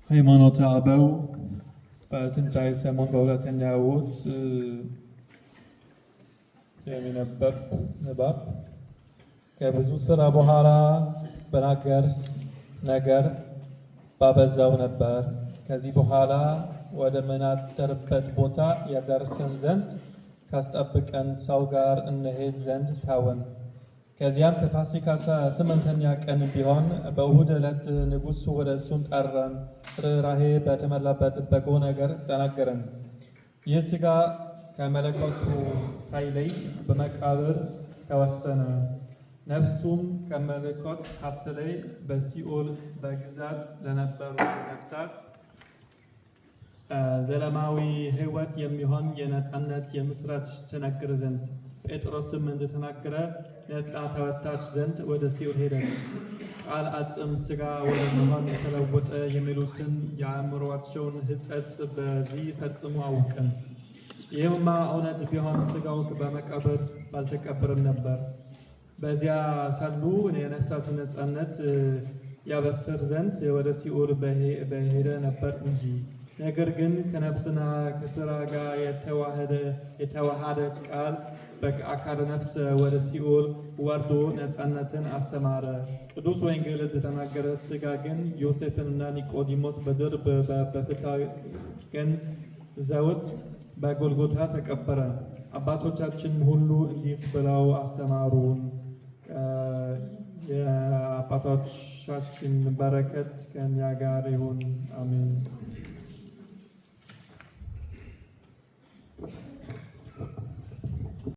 ሃይማኖተ አበው በትንሣኤ ሰሞን በሁለተኛው እሑድ የሚነበብ ንባብ ከብዙ ስራ በኋላ በናገር ነገር ባበዛው ነበር። ከዚህ በኋላ ወደ ምናደርበት ቦታ ያደርሰን ዘንድ ካስጠብቀን ሰው ጋር እንሄድ ዘንድ ታወን። ከዚያም ከፋሲካ 8ኛ ቀን ቢሆን በእሁድ ዕለት ንጉሡ ወደ እሱን ጠራን። ርኅራኄ በተሞላበት በጎ ነገር ተናገረን። ይህ ሥጋ ከመለኮቱ ሳይለይ በመቃብር ተወሰነ። ነፍሱም ከመለኮት ሳትለይ በሲኦል በግዛት ለነበሩ ነፍሳት ዘላለማዊ ሕይወት የሚሆን የነፃነት የምስራች ትነግር ዘንድ ጴጥሮስም እንደተናገረ ነፃ ተወጣች ዘንድ ወደ ሲኦል ሄደች። ቃል አጽም ሥጋ ወደ መሆን ተለወጠ የሚሉትን የአእምሮአቸውን ሕጸጽ በዚህ ፈጽሞ አውቅን። ይህማ እውነት ቢሆን ሥጋው በመቃብር ባልተቀበረም ነበር። በዚያ ሳሉ የነፍሳትን ነፃነት ያበስር ዘንድ ወደ ሲኦል በሄደ ነበር እንጂ። ነገር ግን ከነፍስና ከሥራ ጋር የተዋሃደ ቃል በአካለ ነፍስ ወደ ሲኦል ወርዶ ነፃነትን አስተማረ። ቅዱስ ወንጌል እንደተናገረ ሥጋ ግን ዮሴፍንና ኒቆዲሞስ በድርብ በፍታ ቀን ዘውድ በጎልጎታ ተቀበረ። አባቶቻችን ሁሉ እንዲህ ብለው አስተማሩን። የአባቶቻችን በረከት ከእኛ ጋር ይሁን፣ አሜን።